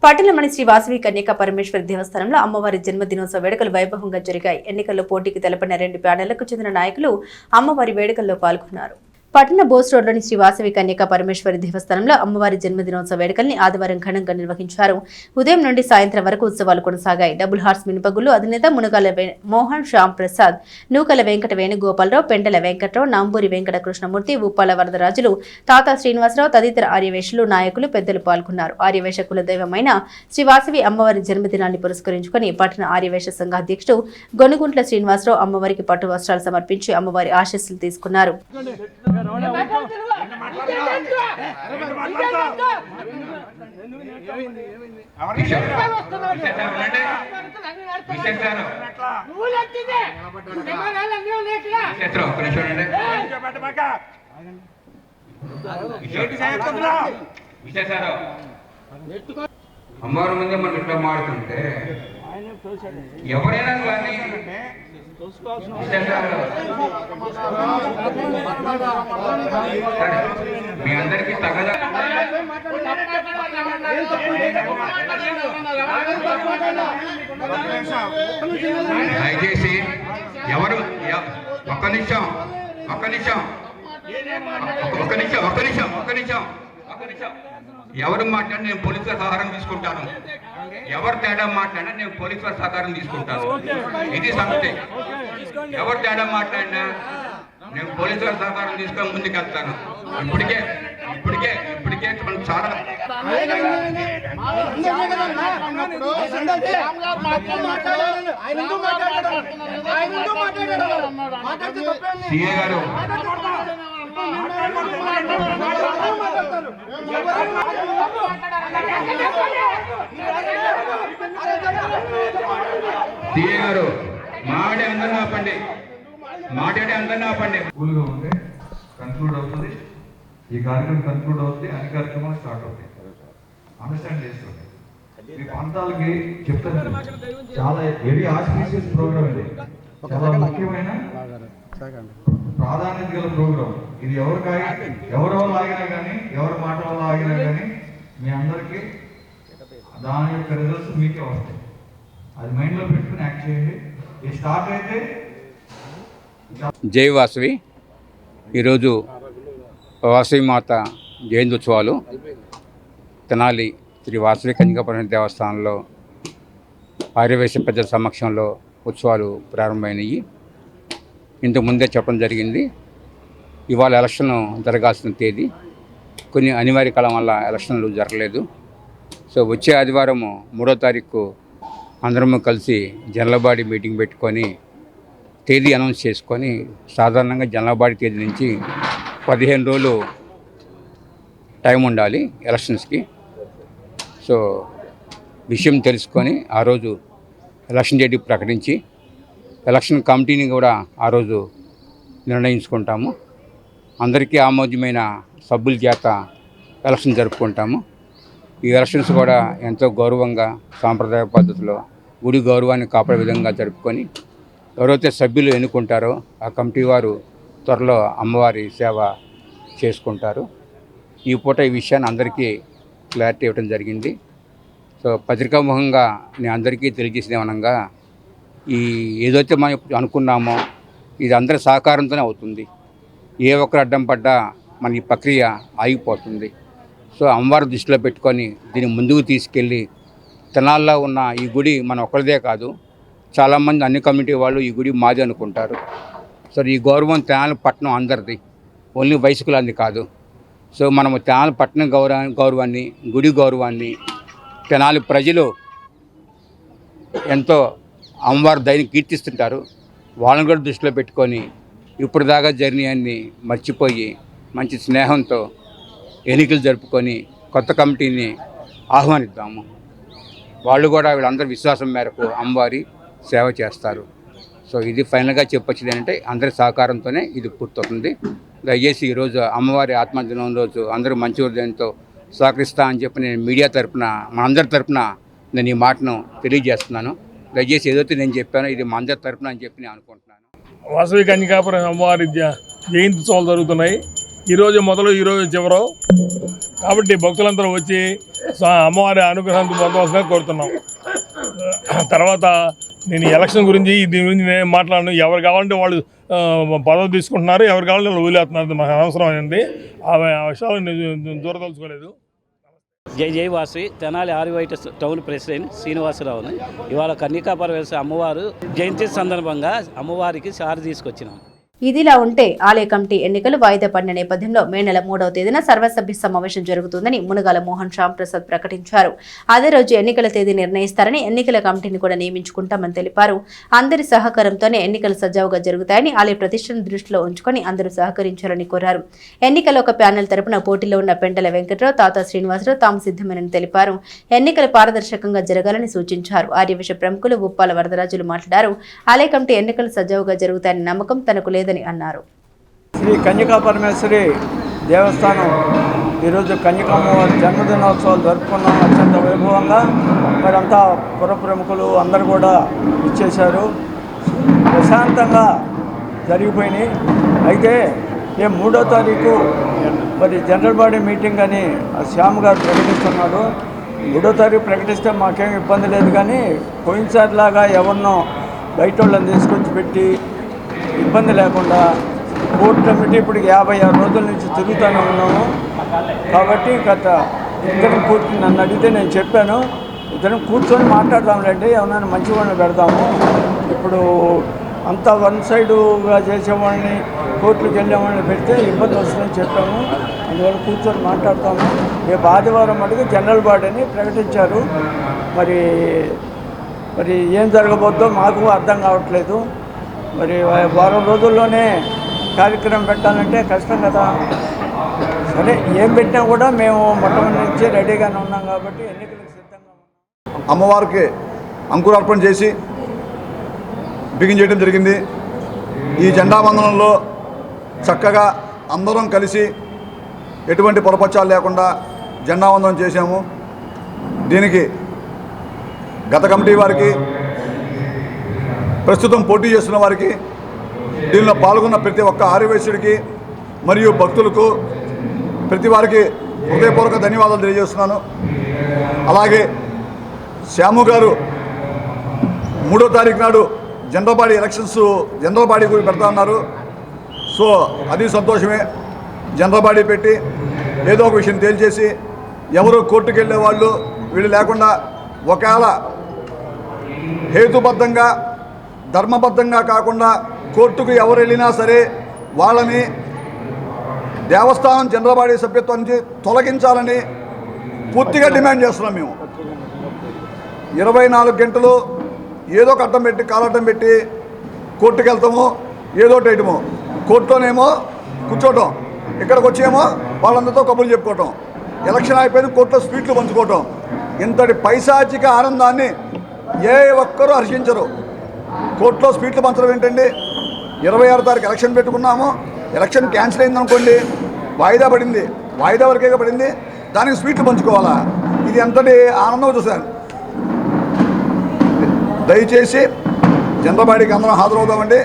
పట్టణంలోని శ్రీ వాసవి కన్యకా పరమేశ్వరి దేవస్థానంలో అమ్మవారి జన్మదినోత్సవ వేడుకలు వైభవంగా జరిగాయి. ఎన్నికల్లో పోటీకి తెలపడిన 2 ప్యానెళ్లకు చెందిన నాయకులు అమ్మవారి వేడుకల్లో పాల్గొన్నారు. పట్టణ బోస్ రోడ్లోని శ్రీ వాసవి కన్యకా పరమేశ్వరి దేవస్థానంలో అమ్మవారి జన్మదినోత్సవ వేడుకల్ని ఆదివారం ఘనంగా నిర్వహించారు. ఉదయం నుండి సాయంత్రం వరకు ఉత్సవాలు కొనసాగాయి. డబుల్ హార్స్ మినపగుళ్ళు అధినేత మునగాల మోహన్ శ్యామ్ ప్రసాద్, నూకల వెంకట వేణుగోపాలరావు, పెండల వెంకట్రావు, నాంబూరి వెంకట కృష్ణమూర్తి, ఉప్పాల వరదరాజులు, తాతా శ్రీనివాసరావు తదితర ఆర్యవేశులు, నాయకులు, పెద్దలు పాల్గొన్నారు. ఆర్యవేశ కుల దైవమైన శ్రీ వాసవి అమ్మవారి జన్మదినాన్ని పురస్కరించుకుని పట్టణ ఆర్యవేశ సంఘ అధ్యక్షుడు గొనుగుంట్ల శ్రీనివాసరావు అమ్మవారికి పట్టు వస్త్రాలు సమర్పించి అమ్మవారి ఆశీస్సులు తీసుకున్నారు. అమ్మవారి ముందే మనం ఇట్లా మాడుతుంటే ఎవరైనా కానీ మీ అందరికీ తగదా దయచేసి ఎవరు ఒక్క నిమిషం ఎవరు మాట్లాడి నేను పోలీసుల సహకారం తీసుకుంటాను. ఎవరు తేడా మాట్లాడినా నేను పోలీసుల సహకారం తీసుకుంటాను. ఇది సంగతి. ఎవరు తేడా మాట్లాడినా నేను పోలీసుల సహకారం తీసుకొని ముందుకెళ్తాను. ఇప్పటికే మనం చాలా సిఏ గారు మాట్లాడే అందరినీ ఆపండి. కూల్గా ఉంటే కన్క్లూడ్ అవుతుంది. ఈ కార్యక్రమం కన్క్లూడ్ అవుతుంది, అన్ని కార్యక్రమాలు స్టార్ట్ అవుతాయి. అండర్స్టాండ్ చేసుకోండి. మీ ప్రాంతాలకి చెప్తాను, చాలా వెరీ ఆస్పీషియస్ ప్రోగ్రామ్ ఇది. చాలా ముఖ్యమైన ప్రాధాన్యత గల ప్రోగ్రామ్ ఇది. ఎవరి వల్ల ఆగినా కానీ, ఎవరి మాట వల్ల ఆగినా కానీ మీ అందరికీ దాని యొక్క రిజల్ట్స్ మీకే వస్తాయి. అది మైండ్లో పెట్టుకుని యాక్ట్ చేయండి. ఇది స్టార్ట్ అయితే జై వాసవి. ఈరోజు వాసవి మాత జయంత్యుత్సవాలు తెనాలి శ్రీ వాసవి కన్యకా పరమేశ్వరి దేవస్థానంలో ఆర్యవేశ పెద్దల సమక్షంలో ఉత్సవాలు ప్రారంభమైనవి. ఇంతకుముందే చెప్పడం జరిగింది. ఇవాళ ఎలక్షన్ జరగాల్సిన తేదీ కొన్ని అనివార్య కాలం వల్ల ఎలక్షన్లు జరగలేదు. సో వచ్చే ఆదివారం 3వ తారీఖు అందరము కలిసి జనరల్ మీటింగ్ పెట్టుకొని తేదీ అనౌన్స్ చేసుకొని, సాధారణంగా జనరల్ తేదీ నుంచి 15 రోజులు టైం ఉండాలి ఎలక్షన్స్కి. సో విషయం తెలుసుకొని ఆ రోజు ఎలక్షన్ డేట్ ప్రకటించి ఎలక్షన్ కమిటీని కూడా ఆ రోజు నిర్ణయించుకుంటాము. అందరికీ ఆమోదమైన సభ్యుల చేత ఎలక్షన్ జరుపుకుంటాము. ఈ ఎలక్షన్స్ కూడా ఎంతో గౌరవంగా సాంప్రదాయ పద్ధతిలో గుడి గౌరవాన్ని కాపాడే విధంగా జరుపుకొని ఎవరైతే సభ్యులు ఎన్నుకుంటారో ఆ కమిటీ వారు త్వరలో అమ్మవారి సేవ చేసుకుంటారు. ఈ పూట ఈ విషయాన్ని అందరికీ క్లారిటీ ఇవ్వడం జరిగింది. సో పత్రికాముఖంగా నేను అందరికీ తెలియజేసిన ఏమనగా, ఈ ఏదైతే మనం అనుకున్నామో ఇది అందరి సహకారంతోనే అవుతుంది. ఏ ఒక్కరు అడ్డం పడ్డా మన ఈ ప్రక్రియ ఆగిపోతుంది. సో అమ్మవారి దృష్టిలో పెట్టుకొని దీన్ని ముందుకు తీసుకెళ్ళి తెనాల్లో ఉన్న ఈ గుడి మన ఒక్కరిదే కాదు, చాలామంది అన్ని కమ్యూనిటీ వాళ్ళు ఈ గుడి మాది అనుకుంటారు. సో ఈ గౌరవం తెనాలి పట్టణం అందరిది, ఓన్లీ వయస్కులంది కాదు. సో మనము తెనాలి పట్టణం గౌరవాన్ని గుడి గౌరవాన్ని తెనాలి ప్రజలు ఎంతో అమ్మవారి దయని కీర్తిస్తుంటారు. వాళ్ళని కూడా దృష్టిలో పెట్టుకొని ఇప్పుడు దాకా జర్నీయాన్ని మర్చిపోయి మంచి స్నేహంతో ఎన్నికలు జరుపుకొని కొత్త కమిటీని ఆహ్వానిద్దాము. వాళ్ళు కూడా వీళ్ళందరి విశ్వాసం మేరకు అమ్మవారి సేవ చేస్తారు. సో ఇది ఫైనల్గా చెప్పొచ్చేది ఏంటంటే అందరి సహకారంతోనే ఇది పూర్తవుతుంది. దయచేసి ఈరోజు అమ్మవారి ఆత్మదినం రోజు అందరూ మంచి హృదయంతో సహకరిస్తా అని చెప్పి నేను మీడియా తరఫున మనందరి తరఫున నేను ఈ మాటను తెలియజేస్తున్నాను. దయచేసి ఏదైతే నేను చెప్పానో ఇది మా అందరి తరఫున అని చెప్పి నేను అనుకుంటున్నాను. వాసవి కన్యకాపురం అమ్మవారి జయంత్యుత్సవాలు జరుగుతున్నాయి. ఈరోజు మొదలు ఈరోజు చివరు కాబట్టి భక్తులందరూ వచ్చి అమ్మవారి అనుగ్రహాన్ని పొందవలసిన కోరుతున్నాం. తర్వాత నేను ఈ ఎలక్షన్ గురించి దీని గురించి నేను మాట్లాడను. ఎవరు కావాలంటే వాళ్ళు పదవి తీసుకుంటున్నారు, ఎవరు కావాలంటే వాళ్ళు వదిలేస్తున్నారు. మాకు అనవసరం అయింది. ఆ విషయాలు నేను దూరదలుచుకోలేదు. జై వాసవి తెనాలి ఆర్యవైట్ టౌన్ ప్రెసిడెంట్ శ్రీనివాసరావుని. ఇవాళ కన్యకాపరమేశ్వరి అమ్మవారు జయంతి సందర్భంగా అమ్మవారికి సారి తీసుకొచ్చినాం. ఇదిలా ఉంటే ఆలయ కమిటీ ఎన్నికలు వాయిదా పడిన నేపథ్యంలో మే నెల 3వ తేదీన సర్వసభ్య సమావేశం జరుగుతుందని మునగాల మోహన్ శ్యామ్ ప్రసాద్ ప్రకటించారు. అదే రోజు ఎన్నికల తేదీ నిర్ణయిస్తారని, ఎన్నికల కమిటీని కూడా నియమించుకుంటామని తెలిపారు. అందరి సహకారంతోనే ఎన్నికలు సజావుగా జరుగుతాయని, ఆలయ ప్రతిష్టను దృష్టిలో ఉంచుకొని అందరూ సహకరించాలని కోరారు. ఎన్నికల ఒక ప్యానెల్ తరపున పోటీలో ఉన్న పెంటల వెంకట్రావు, తాతా శ్రీనివాసరావు తాము సిద్ధమేనని తెలిపారు. ఎన్నికలు పారదర్శకంగా జరగాలని సూచించారు. ఆర్యవిష ప్రముఖులు ఉప్పాల వరదరాజులు మాట్లాడారు. ఆలయ కమిటీ ఎన్నికలు సజావుగా జరుగుతాయని నమ్మకం తనకు లేదు అన్నారు. శ్రీ కన్యకాపరమేశ్వరి దేవస్థానం ఈరోజు కన్యకామ్మవారి జన్మదినోత్సవాలు జరుపుకున్నాం అత్యంత వైభవంగా. మరంతా పుర ప్రముఖులు అందరూ కూడా ఇచ్చేశారు. ప్రశాంతంగా జరిగిపోయినాయి. అయితే 3వ తారీఖు మరి జనరల్ బాడీ మీటింగ్ అని శ్యామ్ గారు ప్రకటిస్తున్నాడు. 3వ తారీఖు ప్రకటిస్తే మాకేం ఇబ్బంది లేదు, కానీ పోయినసారిలాగా ఎవరినో బయట వాళ్ళని తీసుకొచ్చి పెట్టి ఇబ్బంది లేకుండా కోర్టు కమిటీ ఇప్పుడు 56 రోజుల నుంచి తిరుగుతూనే ఉన్నాము. కాబట్టి గత ఇద్దరం కూర్చుని నన్ను అడిగితే నేను చెప్పాను, ఇద్దరం కూర్చొని మాట్లాడదాంలేండి, ఏమన్నా మంచి వాళ్ళని పెడదాము. ఇప్పుడు అంతా వన్ సైడుగా చేసేవాళ్ళని కోర్టులకు వెళ్ళేవాళ్ళని పెడితే ఇబ్బంది వస్తుందని చెప్పాము. అందువల్ల కూర్చొని మాట్లాడతాము. రేపు ఆదివారం అడిగి జనరల్ బాడీని ప్రకటించారు. మరి ఏం జరగబోద్దో మాకు అర్థం కావట్లేదు. మరి వారం రోజుల్లోనే కార్యక్రమం పెట్టాలంటే కష్టం కదా. సరే, ఏం పెట్టినా కూడా మేము మొట్టమొదటి నుంచి రెడీగానే ఉన్నాం కాబట్టి ఎన్నికలకు సిద్ధంగా ఉన్నాం. అమ్మవారికి అంకురార్పణ చేసి బిగిన్ చేయడం జరిగింది. ఈ జెండా వందనంలో చక్కగా అందరం కలిసి ఎటువంటి పొరపచ్చాలు లేకుండా జెండా వందనం చేశాము. దీనికి గత కమిటీ వారికి, ప్రస్తుతం పోటీ చేస్తున్న వారికి, దీనిలో పాల్గొన్న ప్రతి ఒక్క ఆర్యవైశ్యుడికి మరియు భక్తులకు ప్రతి వారికి హృదయపూర్వక ధన్యవాదాలు తెలియజేస్తున్నాను. అలాగే గారు 3వ తారీఖు నాడు జనరల్ బాడీ గురించి పెడతా ఉన్నారు. సో అది సంతోషమే. జనరల్ బాడీ పెట్టి ఏదో ఒక విషయం తేల్చేసి ఎవరు కోర్టుకు వెళ్ళే వాళ్ళు వీళ్ళు లేకుండా ఒకవేళ హేతుబద్ధంగా ధర్మబద్ధంగా కాకుండా కోర్టుకు ఎవరు వెళ్ళినా సరే వాళ్ళని దేవస్థానం జనరల్ బాడీ సభ్యత్వం నుంచి తొలగించాలని పూర్తిగా డిమాండ్ చేస్తున్నాం. మేము 24 గంటలు ఏదో ఒక అడ్డం పెట్టి కాలడ్డం పెట్టి కోర్టుకు వెళ్తాము, ఏదో వేయటము. కోర్టులోనేమో కూర్చోవటం, ఇక్కడికి వచ్చేమో వాళ్ళందరితో కబుర్లు చెప్పుకోవటం, ఎలక్షన్ అయిపోయిన కోర్టులో స్వీట్లు పంచుకోవటం. ఇంతటి పైశాచిక ఆనందాన్ని ఏ ఒక్కరూ హర్షించరు. కోర్టులో స్వీట్లు పంచడం ఏంటండి? 26వ తారీఖు ఎలక్షన్ పెట్టుకున్నాము, ఎలక్షన్ క్యాన్సిల్ అయిందనుకోండి, వాయిదా పడింది, వాయిదా వరకే పడింది, దానికి స్వీట్లు పంచుకోవాలా? ఇది ఎంతటి ఆనందం చూశాను. దయచేసి జనరల్ బాడీకి అందరం హాజరవుదామండి.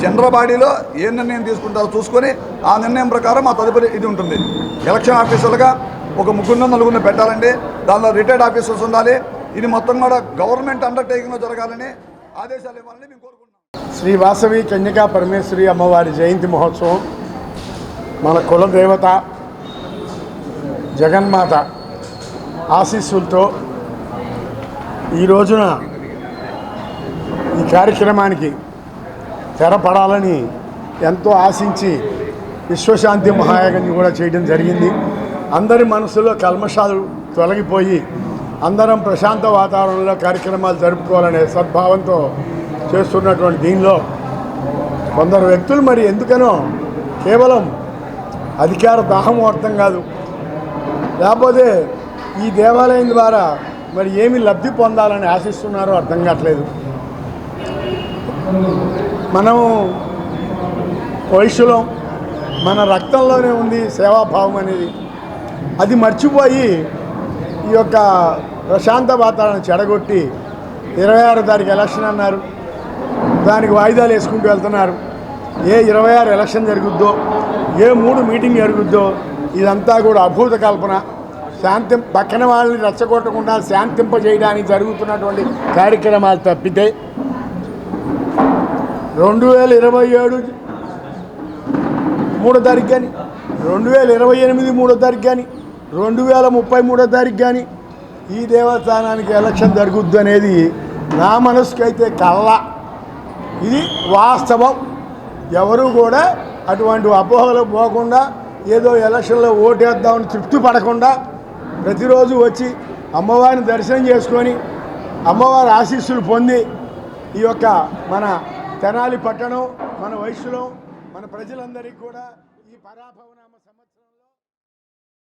జనరల్ బాడీలో ఏ నిర్ణయం తీసుకుంటారో చూసుకొని ఆ నిర్ణయం ప్రకారం మా తదుపరి ఇది ఉంటుంది. ఎలక్షన్ ఆఫీసర్లుగా ఒక 3-4 పెట్టాలండి. దానిలో రిటైర్డ్ ఆఫీసర్స్ ఉండాలి. ఇది మొత్తం కూడా గవర్నమెంట్ అండర్టేకింగ్లో జరగాలని ఆదేశాలు ఇవ్వాలని మేము కోరుకుంటున్నాం. శ్రీ వాసవి కన్యకా పరమేశ్వరి అమ్మవారి జయంతి మహోత్సవం మన కులదేవత జగన్మాత ఆశీస్సులతో ఈ రోజున ఈ కార్యక్రమానికి తెరపడాలని ఎంతో ఆశించి విశ్వశాంతి మహాయాగాన్ని కూడా చేయడం జరిగింది. అందరి మనసులో కల్మషాలు తొలగిపోయి అందరం ప్రశాంత వాతావరణంలో కార్యక్రమాలు జరుపుకోవాలనే సద్భావంతో చేస్తున్నటువంటి దీనిలో కొందరు వ్యక్తులు మరి ఎందుకనో కేవలం అధికార దాహం అర్థం కాదు, లేకపోతే ఈ దేవాలయం ద్వారా మరి ఏమి లబ్ధి పొందాలని ఆశిస్తున్నారో అర్థం కావట్లేదు. మనం వయసులో మన రక్తంలోనే ఉంది సేవాభావం అనేది. అది మర్చిపోయి ఈ యొక్క ప్రశాంత వాతావరణం చెడగొట్టి 26వ తారీఖు ఎలక్షన్ అన్నారు, దానికి వాయిదాలు వేసుకుంటూ వెళ్తున్నారు. ఏ 26 ఎలక్షన్ జరుగుద్దో, ఏ 3 మీటింగ్ జరుగుద్దో, ఇదంతా కూడా అభూత కల్పన. పక్కన వాళ్ళని రెచ్చగొట్టకుండా శాంతింపజేయడానికి జరుగుతున్నటువంటి కార్యక్రమాలు తప్పితే 2027 3వ తారీఖు కానీ 2028 3వ తారీఖు కానీ 2033వ తారీఖు కానీ ఈ దేవస్థానానికి ఎలక్షన్ జరుగుద్ది అనేది నా మనసుకైతే కళ్ళ. ఇది వాస్తవం. ఎవరు కూడా అటువంటి అపోహలు పోకుండా ఏదో ఎలక్షన్లో ఓటేద్దామని తృప్తి పడకుండా ప్రతిరోజు వచ్చి అమ్మవారిని దర్శనం చేసుకొని అమ్మవారి ఆశీస్సులు పొంది ఈ యొక్క మన తెనాలి పట్టణం, మన వయసులో మన ప్రజలందరికీ కూడా ఈ పరాభవన